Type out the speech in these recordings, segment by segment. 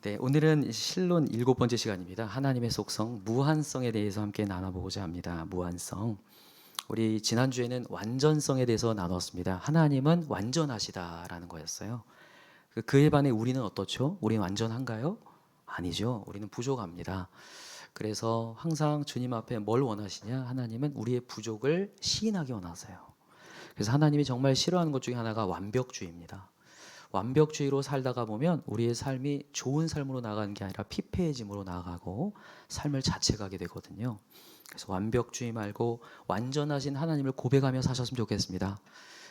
네, 오늘은 실론 7번째 시간입니다. 하나님의 속성, 무한성에 대해서 함께 나눠보고자 합니다. 무한성. 우리 지난주에는 완전성에 대해서 나눴습니다. 하나님은 완전하시다라는 거였어요. 그에 반해 우리는 어떻죠? 우리는 완전한가요? 아니죠. 우리는 부족합니다. 그래서 항상 주님 앞에 뭘 원하시냐? 하나님은 우리의 부족을 시인하기 원하세요. 그래서 하나님이 정말 싫어하는 것 중에 하나가 완벽주의입니다. 완벽주의로 살다가 보면 우리의 삶이 좋은 삶으로 나가는 게 아니라 피폐해짐으로 나아가고 삶을 자책하게 되거든요. 그래서 완벽주의 말고 완전하신 하나님을 고백하며 사셨으면 좋겠습니다.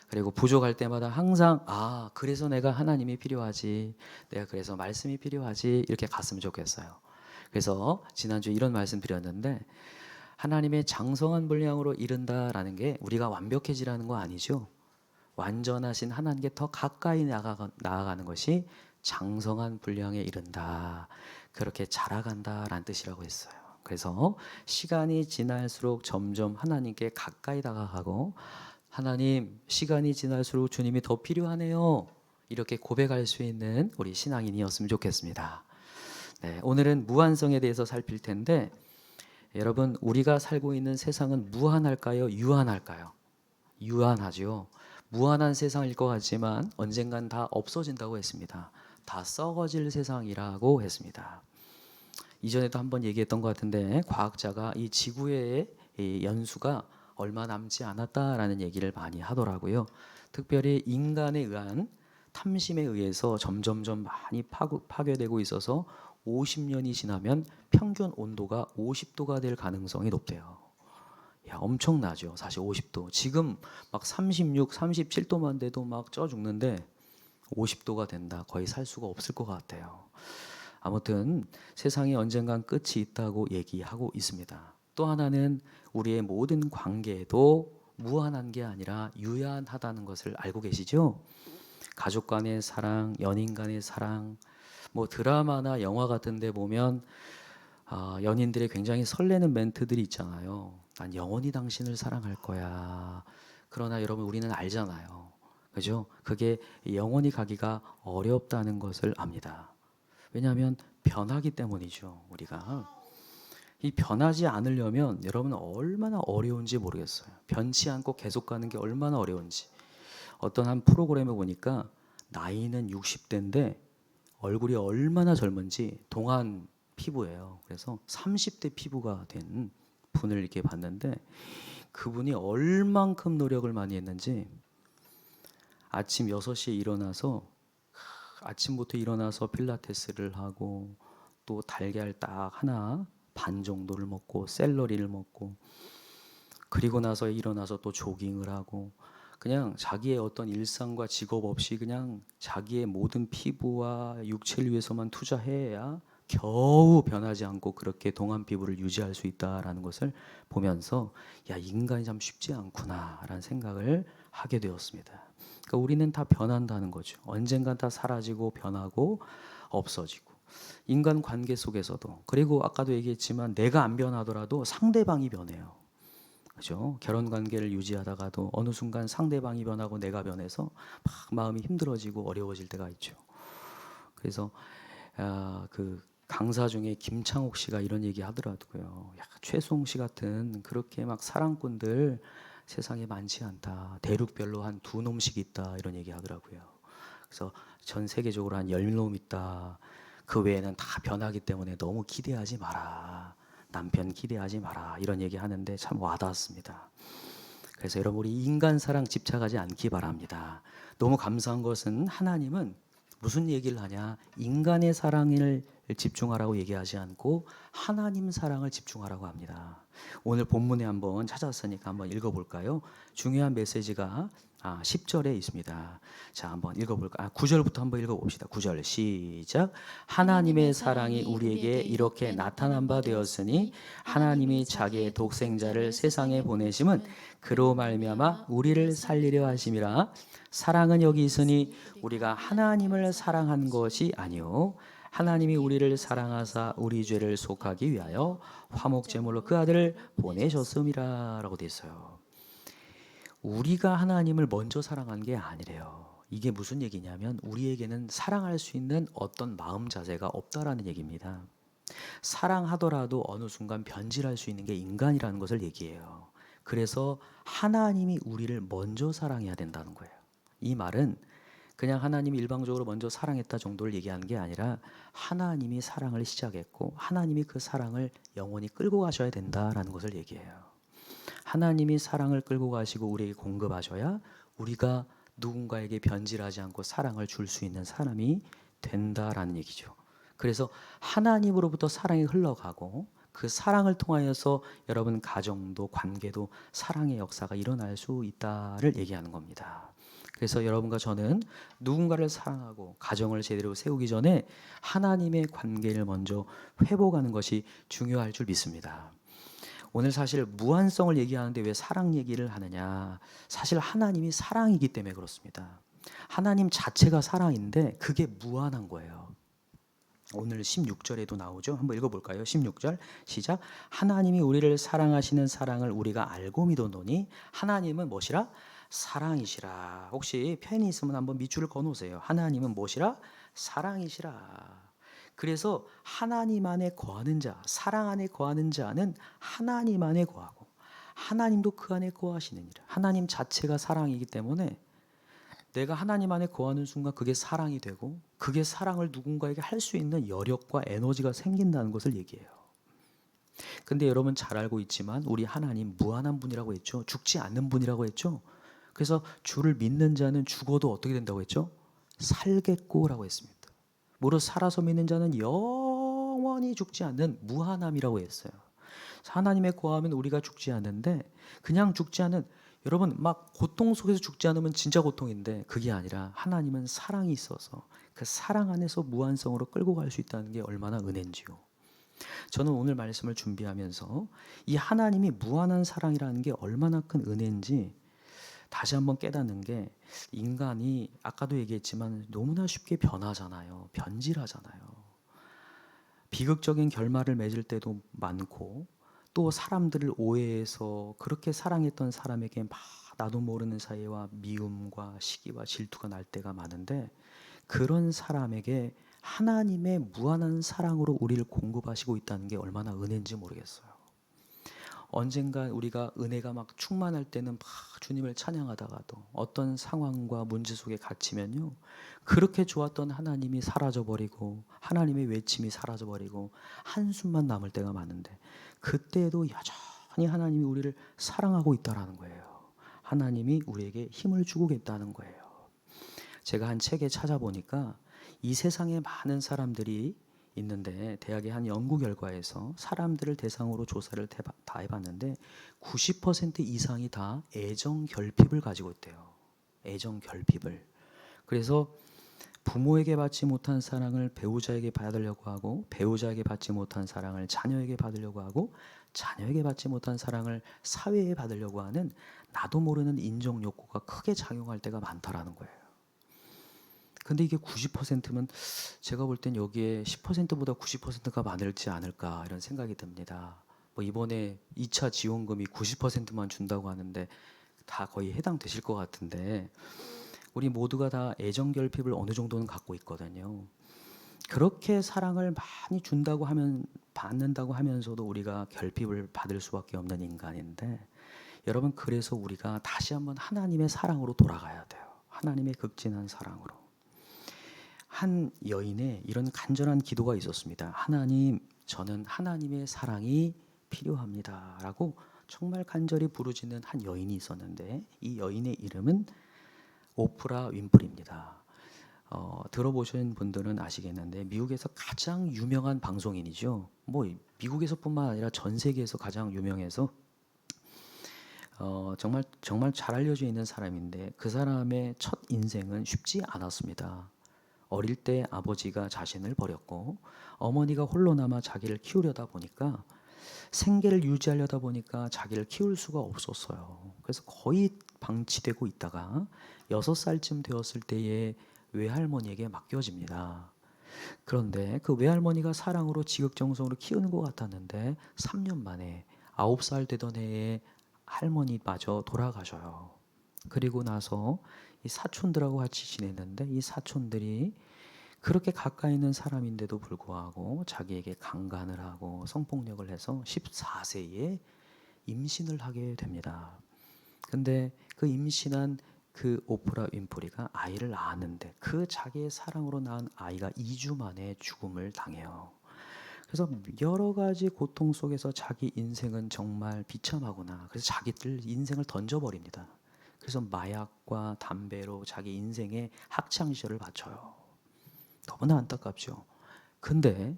그리고 부족할 때마다 항상 그래서 내가 하나님이 필요하지, 내가 그래서 말씀이 필요하지, 이렇게 갔으면 좋겠어요. 그래서 지난주에 이런 말씀 드렸는데, 하나님의 장성한 분량으로 이른다라는 게 우리가 완벽해지라는 거 아니죠. 완전하신 하나님께 더 가까이 나아가는 것이 장성한 분량에 이른다, 그렇게 자라간다라는 뜻이라고 했어요. 그래서 시간이 지날수록 점점 하나님께 가까이 다가가고, 하나님, 시간이 지날수록 주님이 더 필요하네요, 이렇게 고백할 수 있는 우리 신앙인이었으면 좋겠습니다. 네, 오늘은 무한성에 대해서 살필 텐데, 여러분, 우리가 살고 있는 세상은 무한할까요? 유한할까요? 유한하죠. 무한한 세상일 것 같지만 언젠간 다 없어진다고 했습니다. 다 썩어질 세상이라고 했습니다. 이전에도 한번 얘기했던 것 같은데, 과학자가 이 지구의 이 연수가 얼마 남지 않았다라는 얘기를 많이 하더라고요. 특별히 인간에 의한 탐심에 의해서 점점점 많이 파괴되고 있어서 50년이 지나면 평균 온도가 50도가 될 가능성이 높대요. 야, 엄청나죠. 사실 50도. 지금 막 36, 37도만 돼도 막 쪄 죽는데 50도가 된다. 거의 살 수가 없을 것 같아요. 아무튼 세상에 언젠간 끝이 있다고 얘기하고 있습니다. 또 하나는 우리의 모든 관계도 무한한 게 아니라 유한하다는 것을 알고 계시죠? 가족 간의 사랑, 연인 간의 사랑, 뭐 드라마나 영화 같은 데 보면 연인들의 굉장히 설레는 멘트들이 있잖아요. 난 영원히 당신을 사랑할 거야. 그러나 여러분, 우리는 알잖아요. 그죠? 그게 영원히 가기가 어렵다는 것을 압니다. 왜냐하면 변하기 때문이죠. 우리가 이 변하지 않으려면 여러분 얼마나 어려운지 모르겠어요. 변치 않고 계속 가는 게 얼마나 어려운지. 어떤 한 프로그램에 보니까 나이는 60대인데 얼굴이 얼마나 젊은지, 동안 피부예요. 그래서 30대 피부가 된 분을 이렇게 봤는데, 그분이 얼만큼 노력을 많이 했는지, 아침 6시에 일어나서 아침부터 일어나서 필라테스를 하고, 또 달걀 딱 하나 반 정도를 먹고 샐러리를 먹고, 그리고 나서 일어나서 또 조깅을 하고, 그냥 자기의 어떤 일상과 직업 없이 그냥 자기의 모든 피부와 육체를 위해서만 투자해야 겨우 변하지 않고 그렇게 동안 피부를 유지할 수 있다라는 것을 보면서, 야, 인간이 참 쉽지 않구나라는 생각을 하게 되었습니다. 그러니까 우리는 다 변한다는 거죠. 언젠간 다 사라지고 변하고 없어지고, 인간 관계 속에서도, 그리고 아까도 얘기했지만 내가 안 변하더라도 상대방이 변해요. 그죠? 결혼 관계를 유지하다가도 어느 순간 상대방이 변하고 내가 변해서 막 마음이 힘들어지고 어려워질 때가 있죠. 그래서 그 강사 중에 김창옥 씨가 이런 얘기 하더라고요. 야, 최수홍 씨 같은 그렇게 막 사랑꾼들 세상에 많지 않다. 대륙별로 한 2놈씩 있다. 이런 얘기 하더라고요. 그래서 전 세계적으로 한 10놈 있다. 그 외에는 다 변하기 때문에 너무 기대하지 마라. 남편 기대하지 마라. 이런 얘기 하는데 참 와닿았습니다. 그래서 여러분, 우리 인간 사랑 집착하지 않기 바랍니다. 너무 감사한 것은 하나님은 무슨 얘기를 하냐? 인간의 사랑을 집중하라고 얘기하지 않고 하나님 사랑을 집중하라고 합니다. 오늘 본문에 한번 찾았으니까 한번 읽어볼까요? 중요한 메시지가 10절에 있습니다. 자, 한번 읽어볼까요? 9절부터 한번 읽어봅시다. 9절 시작. 하나님의 사랑이 우리에게 이렇게 나타난 바 되었으니 하나님이 자기의 독생자를 세상에 보내심은 그로 말미암아 우리를 살리려 하심이라. 사랑은 여기 있으니 우리가 하나님을 사랑한 것이 아니요 하나님이 우리를 사랑하사 우리 죄를 속하기 위하여 화목 제물로 그 아들을 보내셨음이라라고 돼 있어요. 우리가 하나님을 먼저 사랑한 게 아니래요. 이게 무슨 얘기냐면 우리에게는 사랑할 수 있는 어떤 마음 자세가 없다라는 얘기입니다. 사랑하더라도 어느 순간 변질할 수 있는 게 인간이라는 것을 얘기해요. 그래서 하나님이 우리를 먼저 사랑해야 된다는 거예요. 이 말은 그냥 하나님이 일방적으로 먼저 사랑했다 정도를 얘기하는 게 아니라 하나님이 사랑을 시작했고 하나님이 그 사랑을 영원히 끌고 가셔야 된다라는 것을 얘기해요. 하나님이 사랑을 끌고 가시고 우리에게 공급하셔야 우리가 누군가에게 변질하지 않고 사랑을 줄 수 있는 사람이 된다라는 얘기죠. 그래서 하나님으로부터 사랑이 흘러가고 그 사랑을 통하여서 여러분 가정도 관계도 사랑의 역사가 일어날 수 있다를 얘기하는 겁니다. 그래서 여러분과 저는 누군가를 사랑하고 가정을 제대로 세우기 전에 하나님의 관계를 먼저 회복하는 것이 중요할 줄 믿습니다. 오늘 사실 무한성을 얘기하는데 왜 사랑 얘기를 하느냐? 사실 하나님이 사랑이기 때문에 그렇습니다. 하나님 자체가 사랑인데 그게 무한한 거예요. 오늘 16절에도 나오죠. 한번 읽어볼까요? 16절 시작. 하나님이 우리를 사랑하시는 사랑을 우리가 알고 믿었노니 하나님은 무엇이라? 사랑이시라. 혹시 펜이 있으면 한번 밑줄을 그어놓으세요. 하나님은 무엇이라? 사랑이시라. 그래서 하나님 안에 거하는 자, 사랑 안에 거하는 자는 하나님 안에 거하고 하나님도 그 안에 거하시느니라. 하나님 자체가 사랑이기 때문에 내가 하나님 안에 거하는 순간 그게 사랑이 되고 그게 사랑을 누군가에게 할 수 있는 여력과 에너지가 생긴다는 것을 얘기해요. 근데 여러분 잘 알고 있지만 우리 하나님 무한한 분이라고 했죠. 죽지 않는 분이라고 했죠. 그래서 주를 믿는 자는 죽어도 어떻게 된다고 했죠? 살겠고라고 했습니다. 무릇 살아서 믿는 자는 영원히 죽지 않는 무한함이라고 했어요. 하나님의 거하면 우리가 죽지 않는데 그냥 죽지 않은 여러분 막 고통 속에서 죽지 않으면 진짜 고통인데 그게 아니라 하나님은 사랑이 있어서 그 사랑 안에서 무한성으로 끌고 갈 수 있다는 게 얼마나 은혜인지요. 저는 오늘 말씀을 준비하면서 이 하나님이 무한한 사랑이라는 게 얼마나 큰 은혜인지 다시 한번 깨닫는 게 인간이 아까도 얘기했지만 너무나 쉽게 변하잖아요. 변질하잖아요. 비극적인 결말을 맺을 때도 많고 또 사람들을 오해해서 그렇게 사랑했던 사람에게 막 나도 모르는 사이와 미움과 시기와 질투가 날 때가 많은데 그런 사람에게 하나님의 무한한 사랑으로 우리를 공급하시고 있다는 게 얼마나 은혜인지 모르겠어요. 언젠가 우리가 은혜가 막 충만할 때는 막 주님을 찬양하다가도 어떤 상황과 문제 속에 갇히면요. 그렇게 좋았던 하나님이 사라져버리고 하나님의 외침이 사라져버리고 한숨만 남을 때가 많은데 그때도 여전히 하나님이 우리를 사랑하고 있다는 거예요. 하나님이 우리에게 힘을 주고 계시다는 거예요. 제가 한 책에 찾아보니까 이 세상에 많은 사람들이 있는데 대학의 한 연구 결과에서 사람들을 대상으로 조사를 다 해봤는데 90% 이상이 다 애정 결핍을 가지고 있대요. 애정 결핍을. 그래서 부모에게 받지 못한 사랑을 배우자에게 받으려고 하고 배우자에게 받지 못한 사랑을 자녀에게 받으려고 하고 자녀에게 받지 못한 사랑을 사회에 받으려고 하는 나도 모르는 인정 욕구가 크게 작용할 때가 많다라는 거예요. 근데 이게 90%면 제가 볼 땐 여기에 10%보다 90%가 많을지 않을까 이런 생각이 듭니다. 뭐 이번에 2차 지원금이 90%만 준다고 하는데 다 거의 해당되실 것 같은데 우리 모두가 다 애정 결핍을 어느 정도는 갖고 있거든요. 그렇게 사랑을 많이 준다고 하면 받는다고 하면서도 우리가 결핍을 받을 수밖에 없는 인간인데 여러분 그래서 우리가 다시 한번 하나님의 사랑으로 돌아가야 돼요. 하나님의 극진한 사랑으로. 한 여인의 이런 간절한 기도가 있었습니다. 하나님, 저는 하나님의 사랑이 필요합니다. 라고 정말 간절히 부르짖는 한 여인이 있었는데 이 여인의 이름은 오프라 윈프리입니다. 들어보신 분들은 아시겠는데 미국에서 가장 유명한 방송인이죠. 뭐 미국에서뿐만 아니라 전 세계에서 가장 유명해서 정말 잘 알려져 있는 사람인데 그 사람의 첫 인생은 쉽지 않았습니다. 어릴 때 아버지가 자신을 버렸고 어머니가 홀로 남아 자기를 키우려다 보니까 생계를 유지하려다 보니까 자기를 키울 수가 없었어요. 그래서 거의 방치되고 있다가 6살쯤 되었을 때에 외할머니에게 맡겨집니다. 그런데 그 외할머니가 사랑으로 지극정성으로 키우는 것 같았는데 3년 만에 9살 되던 해에 할머니마저 돌아가셔요. 그리고 나서 이 사촌들하고 같이 지냈는데 이 사촌들이 그렇게 가까이 있는 사람인데도 불구하고 자기에게 강간을 하고 성폭력을 해서 14세에 임신을 하게 됩니다. 근데 그 임신한 그 오프라 윈프리가 아이를 낳았는데 그 자기의 사랑으로 낳은 아이가 2주 만에 죽음을 당해요. 그래서 여러 가지 고통 속에서 자기 인생은 정말 비참하구나. 그래서 자기들 인생을 던져버립니다. 그래서 마약과 담배로 자기 인생의 학창 시절을 바쳐요. 너무나 안타깝죠. 근데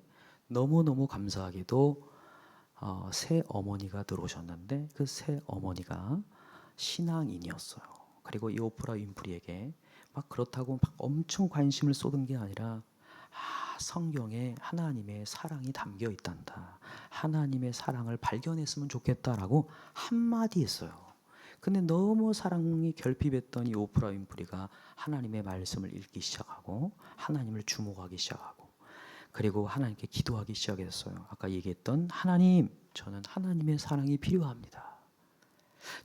너무너무 감사하게도 새 어머니가 들어오셨는데 그 새 어머니가 신앙인이었어요. 그리고 이 오프라 윈프리에게 막 그렇다고 막 엄청 관심을 쏟은 게 아니라 성경에 하나님의 사랑이 담겨 있단다. 하나님의 사랑을 발견했으면 좋겠다라고 한마디 했어요. 근데 너무 사랑이 결핍했던 이 오프라 윈프리가 하나님의 말씀을 읽기 시작하고 하나님을 주목하기 시작하고 그리고 하나님께 기도하기 시작했어요. 아까 얘기했던 하나님, 저는 하나님의 사랑이 필요합니다.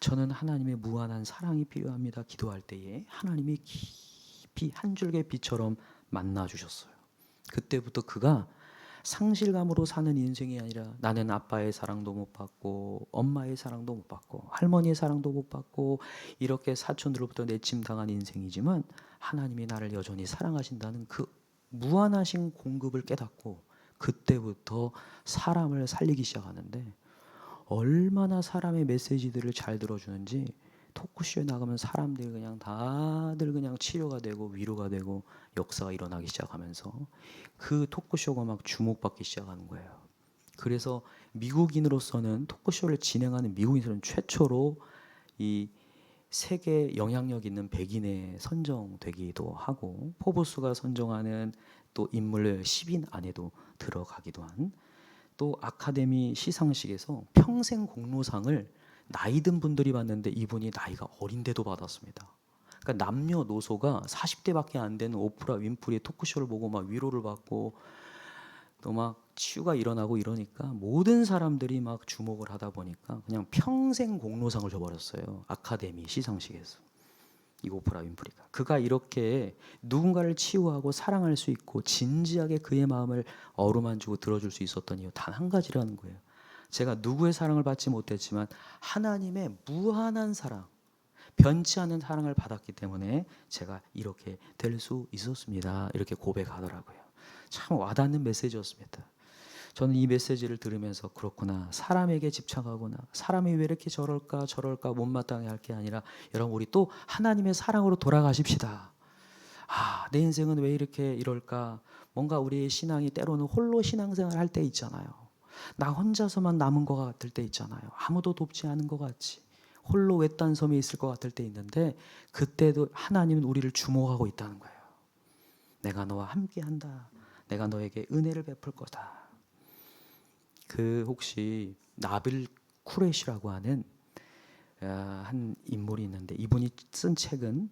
저는 하나님의 무한한 사랑이 필요합니다. 기도할 때에 하나님이 깊이 한 줄기의 빛처럼 만나 주셨어요. 그때부터 그가 상실감으로 사는 인생이 아니라 나는 아빠의 사랑도 못 받고 엄마의 사랑도 못 받고 할머니의 사랑도 못 받고 이렇게 사촌들로부터 내침당한 인생이지만 하나님이 나를 여전히 사랑하신다는 그 무한하신 공급을 깨닫고 그때부터 사람을 살리기 시작하는데 얼마나 사람의 메시지들을 잘 들어주는지 토크쇼에 나가면 사람들이 그냥 다들 그냥 치료가 되고 위로가 되고 역사가 일어나기 시작하면서 그 토크쇼가 막 주목받기 시작하는 거예요. 그래서 미국인으로서는 토크쇼를 진행하는 미국인으로는 최초로 이 세계 영향력 있는 100인에 선정되기도 하고 포브스가 선정하는 또 인물 10인 안에도 들어가기도 한 또 아카데미 시상식에서 평생 공로상을 나이 든 분들이 받는데 이분이 나이가 어린데도 받았습니다. 그러니까 남녀노소가 40대밖에 안 되는 오프라 윈프리의 토크쇼를 보고 막 위로를 받고 또 막 치유가 일어나고 이러니까 모든 사람들이 막 주목을 하다 보니까 그냥 평생 공로상을 줘버렸어요. 아카데미 시상식에서. 이 오프라 윈프리가 그가 이렇게 누군가를 치유하고 사랑할 수 있고 진지하게 그의 마음을 어루만지고 들어줄 수 있었던 이유 단 한 가지라는 거예요. 제가 누구의 사랑을 받지 못했지만 하나님의 무한한 사랑, 변치 않는 사랑을 받았기 때문에 제가 이렇게 될 수 있었습니다. 이렇게 고백하더라고요. 참 와닿는 메시지였습니다. 저는 이 메시지를 들으면서 그렇구나. 사람에게 집착하구나. 사람이 왜 이렇게 저럴까 못마땅해 할 게 아니라 여러분 우리 또 하나님의 사랑으로 돌아가십시다. 내 인생은 왜 이렇게 이럴까? 뭔가 우리의 신앙이 때로는 홀로 신앙생활 할 때 있잖아요. 나 혼자서만 남은 것 같을 때 있잖아요. 아무도 돕지 않은 것 같지. 홀로 외딴 섬에 있을 것 같을 때 있는데 그때도 하나님은 우리를 주목하고 있다는 거예요. 내가 너와 함께한다. 내가 너에게 은혜를 베풀 거다. 그 혹시 나빌 쿠레시라고 하는 한 인물이 있는데 이분이 쓴 책은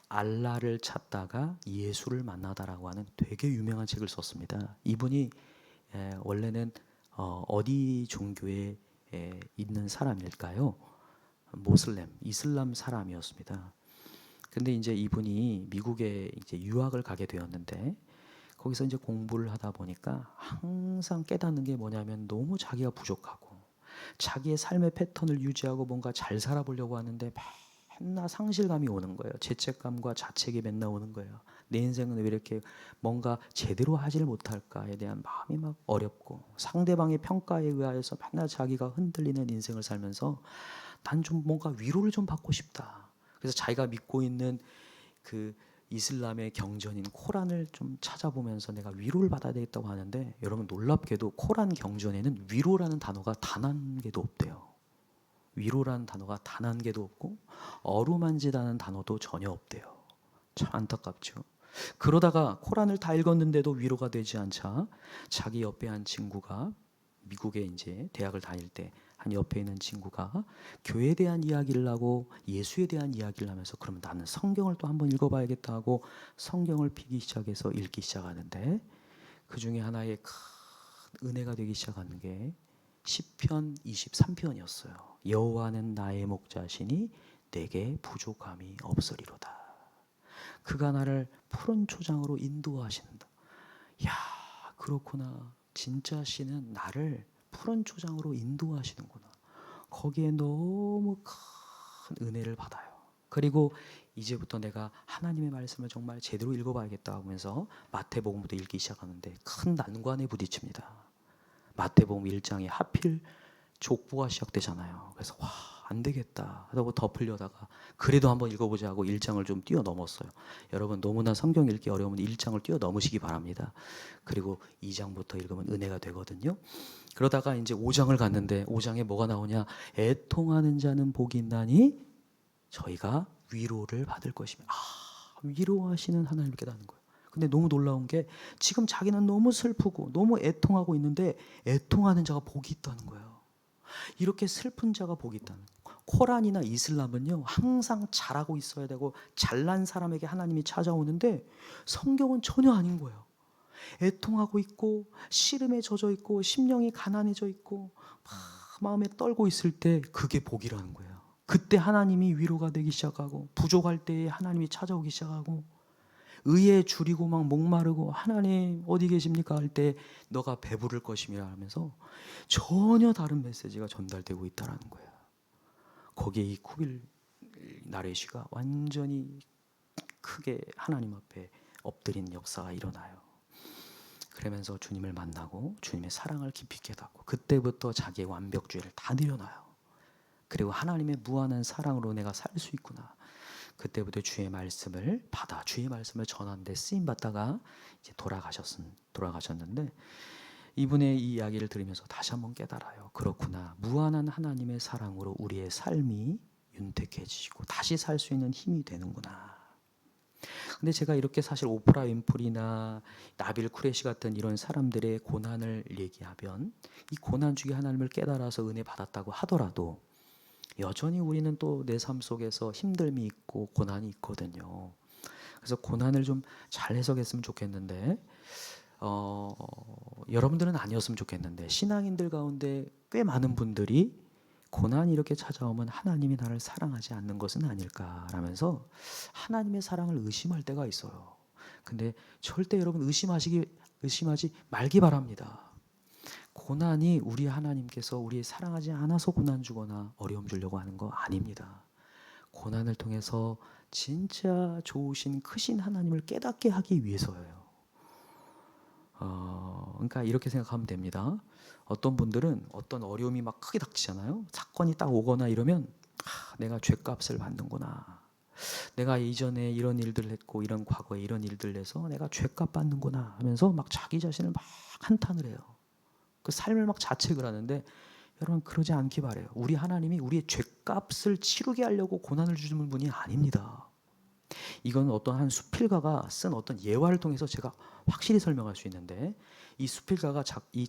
알라를 찾다가 예수를 만나다라고 하는 되게 유명한 책을 썼습니다. 이분이 원래는 어디 종교에 있는 사람일까요? 모슬렘, 이슬람 사람이었습니다. 근데 이제 이분이 미국에 이제 유학을 가게 되었는데 거기서 이제 공부를 하다 보니까 항상 깨닫는 게 뭐냐면 너무 자기가 부족하고 자기의 삶의 패턴을 유지하고 뭔가 잘 살아보려고 하는데 맨날 상실감이 오는 거예요. 죄책감과 자책이 맨날 오는 거예요. 내 인생은 왜 이렇게 뭔가 제대로 하지를 못할까에 대한 마음이 막 어렵고 상대방의 평가에 의하여서 맨날 자기가 흔들리는 인생을 살면서 난 좀 뭔가 위로를 좀 받고 싶다. 그래서 자기가 믿고 있는 그 이슬람의 경전인 코란을 좀 찾아보면서 내가 위로를 받아야 되겠다고 하는데 여러분 놀랍게도 코란 경전에는 위로라는 단어가 단 한 개도 없대요. 위로라는 단어가 단 한 개도 없고 어루만지다는 단어도 전혀 없대요. 참 안타깝죠. 그러다가 코란을 다 읽었는데도 위로가 되지 않자 자기 옆에 한 친구가 미국에 이제 대학을 다닐 때 한 옆에 있는 친구가 교회에 대한 이야기를 하고 예수에 대한 이야기를 하면서 그럼 나는 성경을 또 한번 읽어봐야겠다 하고 성경을 피기 시작해서 읽기 시작하는데 그 중에 하나의 큰 은혜가 되기 시작하는 게 시편 23편이었어요. 여호와는 나의 목자시니 내게 부족함이 없으리로다. 그가 나를 푸른 초장으로 인도하신다. 야, 그렇구나. 진짜 신은 나를 푸른 초장으로 인도하시는구나. 거기에 너무 큰 은혜를 받아요. 그리고 이제부터 내가 하나님의 말씀을 정말 제대로 읽어봐야겠다 하면서 마태복음부터 읽기 시작하는데 큰 난관에 부딪힙니다. 마태복음 1장에 하필 족보가 시작되잖아요. 그래서 와, 안 되겠다 하고 덮으려다가 그래도 한번 읽어보자 하고 1장을 좀 뛰어넘었어요. 여러분 너무나 성경 읽기 어려우면 1장을 뛰어넘으시기 바랍니다. 그리고 2장부터 읽으면 은혜가 되거든요. 그러다가 이제 5장을 갔는데 5장에 뭐가 나오냐? 애통하는 자는 복이 있나니 저희가 위로를 받을 것이며, 위로하시는 하나님을 깨닫는 거예요. 근데 너무 놀라운 게 지금 자기는 너무 슬프고 너무 애통하고 있는데 애통하는 자가 복이 있다는 거예요. 이렇게 슬픈 자가 복이 있다는 거예요. 코란이나 이슬람은요 항상 잘하고 있어야 되고 잘난 사람에게 하나님이 찾아오는데 성경은 전혀 아닌 거예요. 애통하고 있고 시름에 젖어 있고 심령이 가난해져 있고 마음에 떨고 있을 때 그게 복이라는 거예요. 그때 하나님이 위로가 되기 시작하고 부족할 때에 하나님이 찾아오기 시작하고 의에 줄이고 막 목마르고 하나님 어디 계십니까 할 때 너가 배부를 것임이라 하면서 전혀 다른 메시지가 전달되고 있다는 거예요. 거기에 이 쿠빌 나레시가 완전히 크게 하나님 앞에 엎드린 역사가 일어나요. 그러면서 주님을 만나고 주님의 사랑을 깊이 깨닫고 그때부터 자기의 완벽주의를 다 내려놔요. 그리고 하나님의 무한한 사랑으로 내가 살 수 있구나. 그때부터 주의 말씀을 받아 주의 말씀을 전하는데 쓰임 받다가 이제 돌아가셨는데 이분의 이 이야기를 들으면서 다시 한번 깨달아요. 그렇구나. 무한한 하나님의 사랑으로 우리의 삶이 윤택해지고 다시 살 수 있는 힘이 되는구나. 근데 제가 이렇게 사실 오프라 윈프리나 나빌 쿠레시 같은 이런 사람들의 고난을 얘기하면 이 고난 중에 하나님을 깨달아서 은혜 받았다고 하더라도 여전히 우리는 또 내 삶 속에서 힘듦이 있고 고난이 있거든요. 그래서 고난을 좀 잘 해석했으면 좋겠는데 여러분들은 아니었으면 좋겠는데 신앙인들 가운데 꽤 많은 분들이 고난이 이렇게 찾아오면 하나님이 나를 사랑하지 않는 것은 아닐까라면서 하나님의 사랑을 의심할 때가 있어요. 근데 절대 여러분 의심하지 말기 바랍니다. 고난이 우리 하나님께서 우리 사랑하지 않아서 고난 주거나 어려움 주려고 하는 거 아닙니다. 고난을 통해서 진짜 좋으신 크신 하나님을 깨닫게 하기 위해서예요. 그러니까 이렇게 생각하면 됩니다. 어떤 분들은 어떤 어려움이 막 크게 닥치잖아요. 사건이 딱 오거나 이러면 내가 죄값을 받는구나. 내가 이전에 이런 일들을 했고 이런 과거에 이런 일들을 해서 내가 죄값 받는구나 하면서 막 자기 자신을 막 한탄을 해요. 그 삶을 막 자책을 하는데 여러분 그러지 않기 바래요. 우리 하나님이 우리의 죄값을 치르게 하려고 고난을 주시는 분이 아닙니다. 이건 어떤 한 수필가가 쓴 어떤 예화를 통해서 제가 확실히 설명할 수 있는데 이 수필가가 이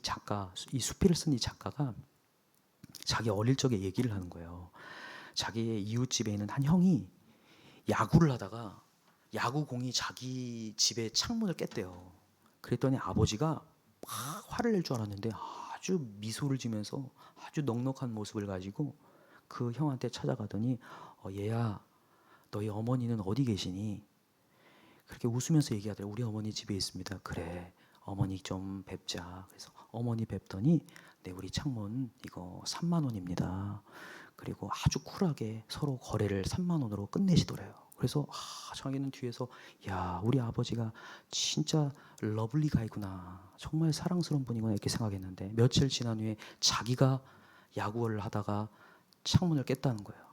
수필을 쓴 이 작가가 자기 어릴 적에 얘기를 하는 거예요. 자기의 이웃집에 있는 한 형이 야구를 하다가 야구공이 자기 집의 창문을 깼대요. 그랬더니 아버지가 막 화를 낼 줄 알았는데 아주 미소를 지면서 아주 넉넉한 모습을 가지고 그 형한테 찾아가더니 얘야 너희 어머니는 어디 계시니? 그렇게 웃으면서 얘기하더래요. 우리 어머니 집에 있습니다. 그래 어머니 좀 뵙자. 그래서 어머니 뵙더니 네 우리 창문 이거 3만 원입니다. 그리고 아주 쿨하게 서로 거래를 3만 원으로 끝내시더래요. 그래서 자기는 뒤에서 야 우리 아버지가 진짜 러블리 가이구나. 정말 사랑스러운 분이구나 이렇게 생각했는데 며칠 지난 후에 자기가 야구를 하다가 창문을 깼다는 거예요.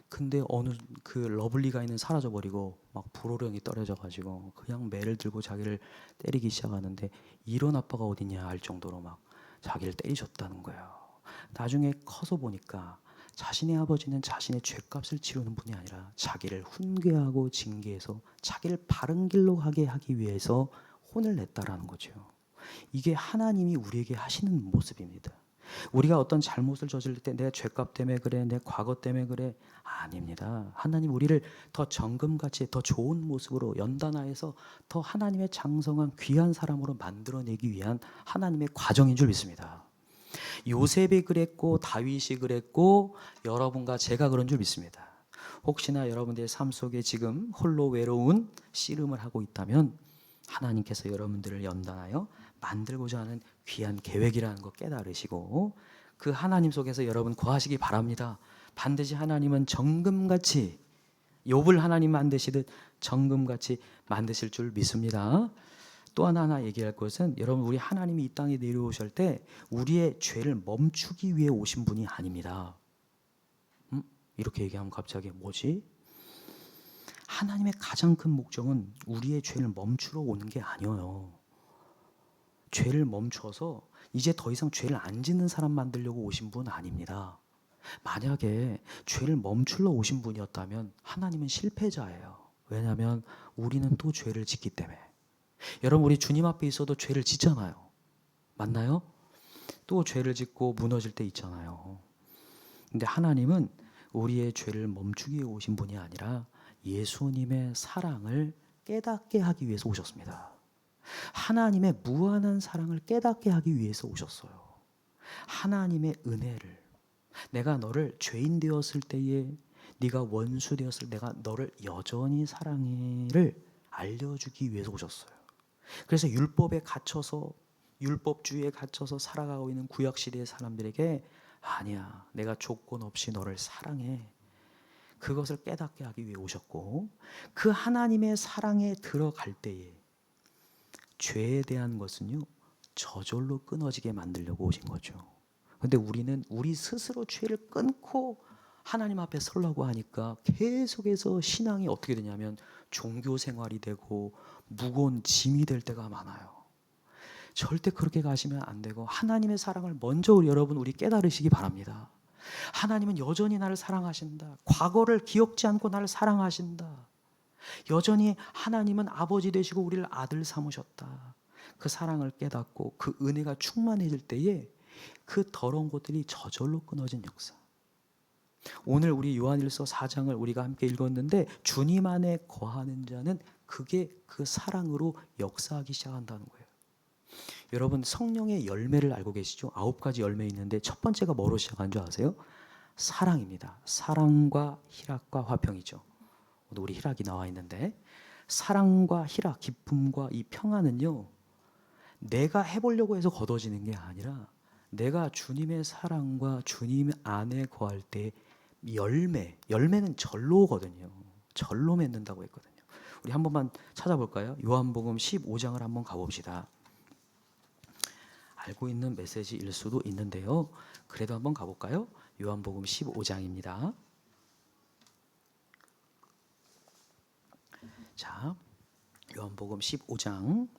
근데 어느 그 러블리 가이는 사라져버리고 막 불호령이 떨어져가지고 그냥 매를 들고 자기를 때리기 시작하는데 이런 아빠가 어딨냐 할 정도로 막 자기를 때리셨다는 거예요. 나중에 커서 보니까 자신의 아버지는 자신의 죄값을 치르는 분이 아니라 자기를 훈계하고 징계해서 자기를 바른 길로 가게 하기 위해서 혼을 냈다라는 거죠. 이게 하나님이 우리에게 하시는 모습입니다. 우리가 어떤 잘못을 저지를 때 내 죄값 때문에 그래, 내 과거 때문에 그래 아닙니다. 하나님 우리를 더 정금같이 더 좋은 모습으로 연단하여서 더 하나님의 장성한 귀한 사람으로 만들어내기 위한 하나님의 과정인 줄 믿습니다. 요셉이 그랬고 다윗이 그랬고 여러분과 제가 그런 줄 믿습니다. 혹시나 여러분들의 삶 속에 지금 홀로 외로운 씨름을 하고 있다면 하나님께서 여러분들을 연단하여 만들고자 하는 귀한 계획이라는 거 깨달으시고 그 하나님 속에서 여러분 거하시기 바랍니다. 반드시 하나님은 정금같이 욥을 하나님 만드시듯 정금같이 만드실 줄 믿습니다. 또 하나 얘기할 것은 여러분 우리 하나님이 이 땅에 내려오실 때 우리의 죄를 멈추기 위해 오신 분이 아닙니다. 이렇게 얘기하면 갑자기 뭐지? 하나님의 가장 큰 목적은 우리의 죄를 멈추러 오는 게 아니에요. 죄를 멈춰서 이제 더 이상 죄를 안 짓는 사람 만들려고 오신 분 아닙니다. 만약에 죄를 멈추러 오신 분이었다면 하나님은 실패자예요. 왜냐하면 우리는 또 죄를 짓기 때문에. 여러분 우리 주님 앞에 있어도 죄를 짓잖아요. 맞나요? 또 죄를 짓고 무너질 때 있잖아요. 근데 하나님은 우리의 죄를 멈추기 위해 오신 분이 아니라 예수님의 사랑을 깨닫게 하기 위해서 오셨습니다. 하나님의 무한한 사랑을 깨닫게 하기 위해서 오셨어요. 하나님의 은혜를 내가 너를 죄인 되었을 때에 네가 원수 되었을 때 내가 너를 여전히 사랑해를 알려주기 위해서 오셨어요. 그래서 율법에 갇혀서 율법주의에 갇혀서 살아가고 있는 구약시대의 사람들에게 아니야 내가 조건 없이 너를 사랑해 그것을 깨닫게 하기 위해 오셨고 그 하나님의 사랑에 들어갈 때에 죄에 대한 것은요 저절로 끊어지게 만들려고 오신 거죠. 근데 우리는 우리 스스로 죄를 끊고 하나님 앞에 서려고 하니까 계속해서 신앙이 어떻게 되냐면 종교 생활이 되고 무거운 짐이 될 때가 많아요. 절대 그렇게 가시면 안 되고 하나님의 사랑을 먼저 우리 깨달으시기 바랍니다. 하나님은 여전히 나를 사랑하신다. 과거를 기억지 않고 나를 사랑하신다. 여전히 하나님은 아버지 되시고 우리를 아들 삼으셨다. 그 사랑을 깨닫고 그 은혜가 충만해질 때에 그 더러운 것들이 저절로 끊어진 역사. 오늘 우리 요한일서 4장을 우리가 함께 읽었는데 주님 안에 거하는 자는 그게 그 사랑으로 역사하기 시작한다는 거예요. 여러분 성령의 열매를 알고 계시죠? 9가지 열매 있는데 첫 번째가 뭐로 시작한 줄 아세요? 사랑입니다. 사랑과 희락과 화평이죠. 오늘 우리 희락이 나와 있는데 사랑과 희락, 기쁨과 이 평안은요 내가 해보려고 해서 거둬지는 게 아니라 내가 주님의 사랑과 주님 안에 거할 때 열매는 절로거든요. 절로 맺는다고 했거든요. 우리 한 번만 찾아볼까요? 요한복음 15장을 한번 가봅시다. 알고 있는 메시지일 수도 있는데요. 그래도 한번 가볼까요? 요한복음 15장입니다. 자, 요한복음 15장.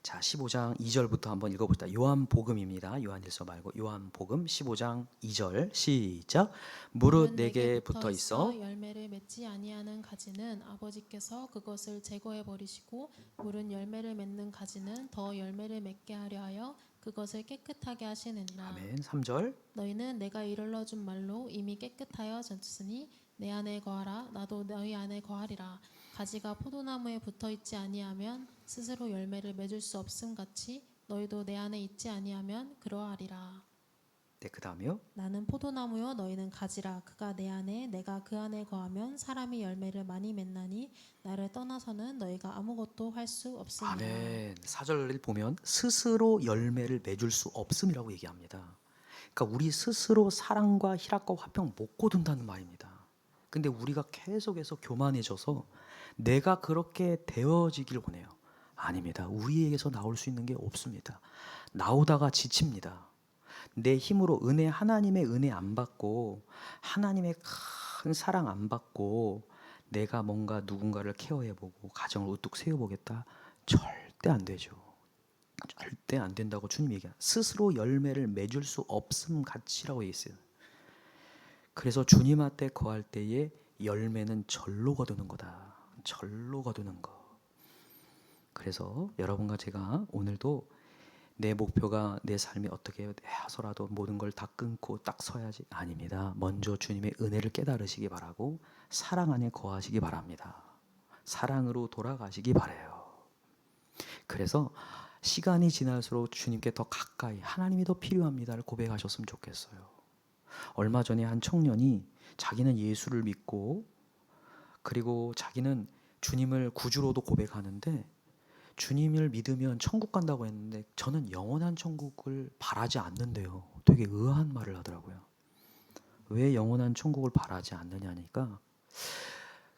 자, 15장 2절부터 한번 읽어봅시다. 요한복음입니다. 요한일서 말고 요한복음 15장 2절 시작. 무릇 내게 붙어 있어 열매를 맺지 아니하는 가지는 아버지께서 그것을 제거해 버리시고 무릇 열매를 맺는 가지는 더 열매를 맺게 하려 하여 그것을 깨끗하게 하시느니라. 아멘. 3절. 너희는 내가 이르러 준 말로 이미 깨끗하여 졌으니 내 안에 거하라 나도 너희 안에 거하리라. 가지가 포도나무에 붙어 있지 아니하면 스스로 열매를 맺을 수 없음 같이 너희도 내 안에 있지 아니하면 그러하리라. 네, 그다음이요. 나는 포도나무요 너희는 가지라. 그가 내 안에 내가 그 안에 거하면 사람이 열매를 많이 맺나니 나를 떠나서는 너희가 아무것도 할 수 없으니라. 아멘. 4절을 보면 스스로 열매를 맺을 수 없음이라고 얘기합니다. 그러니까 우리 스스로 사랑과 희락과 화평 못 거둔다는 말입니다. 근데 우리가 계속해서 교만해져서 내가 그렇게 되어지길 원해요. 아닙니다. 우리에게서 나올 수 있는 게 없습니다. 나오다가 지칩니다. 내 힘으로 하나님의 은혜 안 받고 하나님의 큰 사랑 안 받고 내가 뭔가 누군가를 케어해보고 가정을 우뚝 세워보겠다. 절대 안 되죠. 절대 안 된다고 주님 얘기해요. 스스로 열매를 맺을 수 없음 같이라고 얘기했어요. 그래서 주님 앞에 거할 때에 열매는 절로 거두는 거다. 절로 거두는 거. 그래서 여러분과 제가 오늘도 내 목표가 내 삶이 어떻게 해서라도 모든 걸 다 끊고 딱 서야지 아닙니다. 먼저 주님의 은혜를 깨달으시기 바라고 사랑 안에 거하시기 바랍니다. 사랑으로 돌아가시기 바라요. 그래서 시간이 지날수록 주님께 더 가까이 하나님이 더 필요합니다를 고백하셨으면 좋겠어요. 얼마 전에 한 청년이 자기는 예수를 믿고 그리고 자기는 주님을 구주로도 고백하는데 주님을 믿으면 천국 간다고 했는데 저는 영원한 천국을 바라지 않는데요. 되게 의아한 말을 하더라고요. 왜 영원한 천국을 바라지 않느냐니까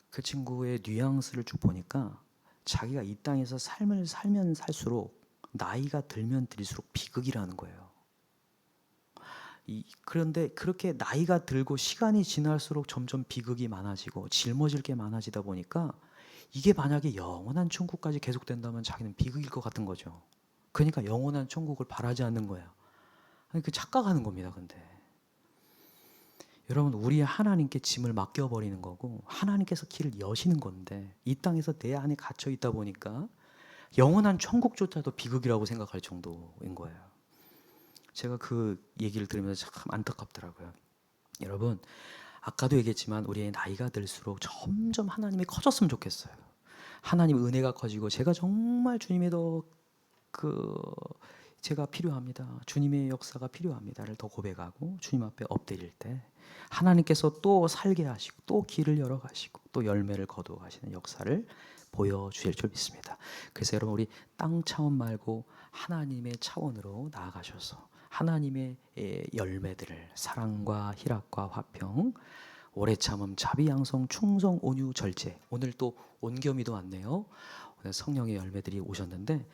그 친구의 뉘앙스를 쭉 보니까 자기가 이 땅에서 삶을 살면 살수록 나이가 들면 들수록 비극이라는 거예요. 그런데 그렇게 나이가 들고 시간이 지날수록 점점 비극이 많아지고 짊어질 게 많아지다 보니까 이게 만약에 영원한 천국까지 계속된다면 자기는 비극일 것 같은 거죠. 그러니까 영원한 천국을 바라지 않는 거예요. 아니, 그 착각하는 겁니다. 근데 여러분 우리 하나님께 짐을 맡겨버리는 거고 하나님께서 길을 여시는 건데 이 땅에서 내 안에 갇혀 있다 보니까 영원한 천국조차도 비극이라고 생각할 정도인 거예요. 제가 그 얘기를 들으면서 참 안타깝더라고요. 여러분 아까도 얘기했지만 우리의 나이가 들수록 점점 하나님이 커졌으면 좋겠어요. 하나님 은혜가 커지고 제가 정말 주님의 제가 필요합니다. 주님의 역사가 필요합니다를 더 고백하고 주님 앞에 엎드릴 때 하나님께서 또 살게 하시고 또 길을 열어 가시고 또 열매를 거두어 가시는 역사를 보여주실 줄 믿습니다. 그래서 여러분 우리 땅 차원 말고 하나님의 차원으로 나아가셔서 하나님의 열매들을 사랑과 희락과 화평 오래 참음 자비 양성 충성 온유 절제 오늘 또 온겸이도 왔네요. 오늘 성령의 열매들이 오셨는데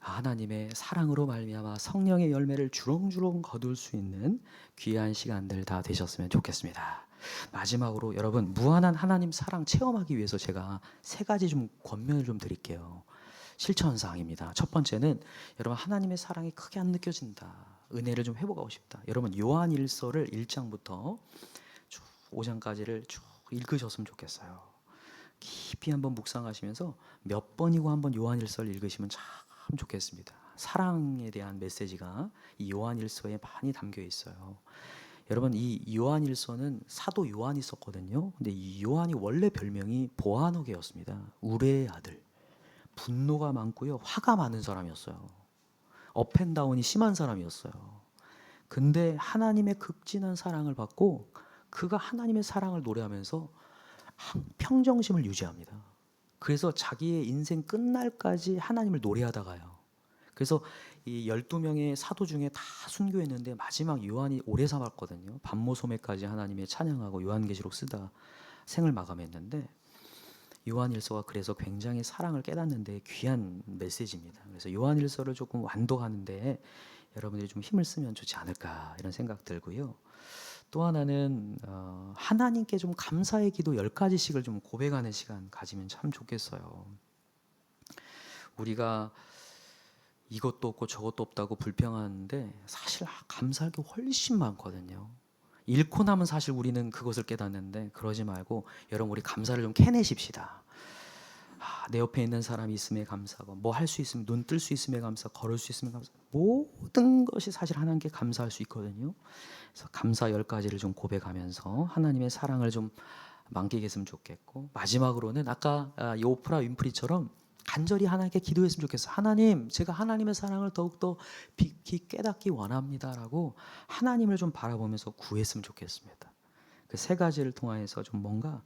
하나님의 사랑으로 말미암아 성령의 열매를 주렁주렁 거둘 수 있는 귀한 시간들 다 되셨으면 좋겠습니다. 마지막으로 여러분 무한한 하나님 사랑 체험하기 위해서 제가 세 가지 좀 권면을 좀 드릴게요. 실천사항입니다. 첫 번째는 여러분 하나님의 사랑이 크게 안 느껴진다. 은혜를 좀 회복하고 싶다. 여러분 요한일서를 1장부터 쭉 5장까지를 쭉 읽으셨으면 좋겠어요. 깊이 한번 묵상하시면서 몇 번이고 한번 요한일서를 읽으시면 참 좋겠습니다. 사랑에 대한 메시지가 이 요한일서에 많이 담겨 있어요. 여러분 이 요한일서는 사도 요한이 썼거든요. 근데 이 요한이 원래 별명이 보아너게였습니다. 우레의 아들. 분노가 많고요. 화가 많은 사람이었어요. 업앤다운이 심한 사람이었어요. 근데 하나님의 극진한 사랑을 받고 그가 하나님의 사랑을 노래하면서 평정심을 유지합니다. 그래서 자기의 인생 끝날까지 하나님을 노래하다가요. 그래서 이 12명의 사도 중에 다 순교했는데 마지막 요한이 오래 살았거든요. 밤모소매까지 하나님의 찬양하고 요한계시록 쓰다 생을 마감했는데 요한일서가 그래서 굉장히 사랑을 깨닫는데 귀한 메시지입니다. 그래서 요한일서를 조금 완독하는데 여러분들이 좀 힘을 쓰면 좋지 않을까 이런 생각 들고요. 또 하나는 하나님께 좀 감사의 기도 10가지씩을 좀 고백하는 시간 가지면 참 좋겠어요. 우리가 이것도 없고 저것도 없다고 불평하는데 사실 감사할 게 훨씬 많거든요. 잃고 나면 사실 우리는 그것을 깨닫는데 그러지 말고 여러분 우리 감사를 좀 캐내십시다. 내 옆에 있는 사람이 있음에 감사하고 뭐 할 수 있으면 눈 뜰 수 있음에 감사, 걸을 수 있으면 감사. 모든 것이 사실 하나님께 감사할 수 있거든요. 그래서 감사 10가지를 좀 고백하면서 하나님의 사랑을 좀 만끽 했으면 좋겠고 마지막으로는 아까 이 오프라 윈프리처럼 간절히 하나님께 기도했으면 좋겠어요. 하나님, 제가 하나님의 사랑을 더욱더 깊이 깨닫기 원합니다라고 하나님을 좀 바라보면서 구했으면 좋겠습니다. 그 세 가지를 통해서 좀 뭔가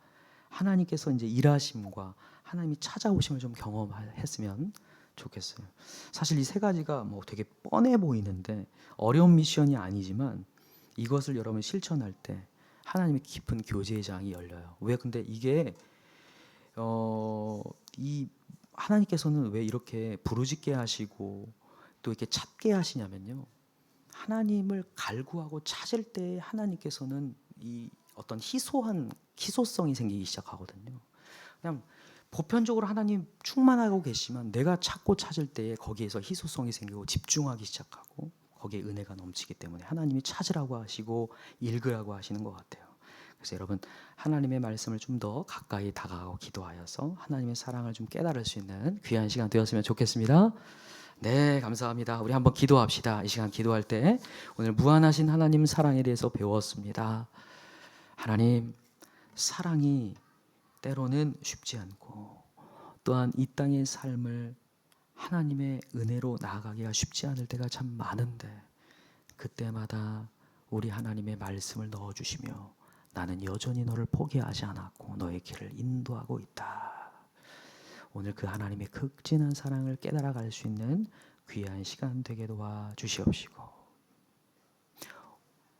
하나님께서 이제 일하심과 하나님이 찾아오심을 좀 경험했으면 좋겠어요. 사실 이 세 가지가 뭐 되게 뻔해 보이는데 어려운 미션이 아니지만 이것을 여러분 실천할 때 하나님의 깊은 교제의 장이 열려요. 왜 근데 이게 이 하나님께서는 왜 이렇게 부르짖게 하시고 또 이렇게 찾게 하시냐면요. 하나님을 갈구하고 찾을 때 하나님께서는 이 어떤 희소성이 생기기 시작하거든요. 그냥 보편적으로 하나님 충만하고 계시면 내가 찾고 찾을 때에 거기에서 희소성이 생기고 집중하기 시작하고 거기에 은혜가 넘치기 때문에 하나님이 찾으라고 하시고 읽으라고 하시는 것 같아요. 그래서 여러분 하나님의 말씀을 좀 더 가까이 다가가고 기도하여서 하나님의 사랑을 좀 깨달을 수 있는 귀한 시간 되었으면 좋겠습니다. 네, 감사합니다. 우리 한번 기도합시다. 이 시간 기도할 때 오늘 무한하신 하나님 사랑에 대해서 배웠습니다. 하나님 사랑이 때로는 쉽지 않고 또한 이 땅의 삶을 하나님의 은혜로 나아가기가 쉽지 않을 때가 참 많은데 그때마다 우리 하나님의 말씀을 넣어주시며 나는 여전히 너를 포기하지 않았고 너의 길을 인도하고 있다. 오늘 그 하나님의 극진한 사랑을 깨달아갈 수 있는 귀한 시간 되게 도와주시옵시고,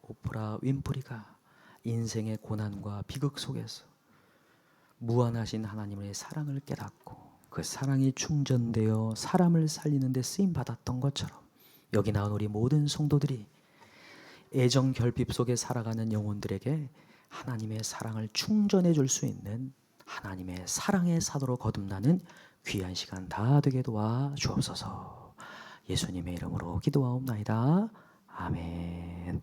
오프라 윈프리가 인생의 고난과 비극 속에서 무한하신 하나님의 사랑을 깨닫고 그 사랑이 충전되어 사람을 살리는 데 쓰임받았던 것처럼 여기 나온 우리 모든 성도들이 애정 결핍 속에 살아가는 영혼들에게 하나님의 사랑을 충전해 줄 수 있는 하나님의 사랑의 사도로 거듭나는 귀한 시간 다 되게 도와 주옵소서. 예수님의 이름으로 기도하옵나이다. 아멘.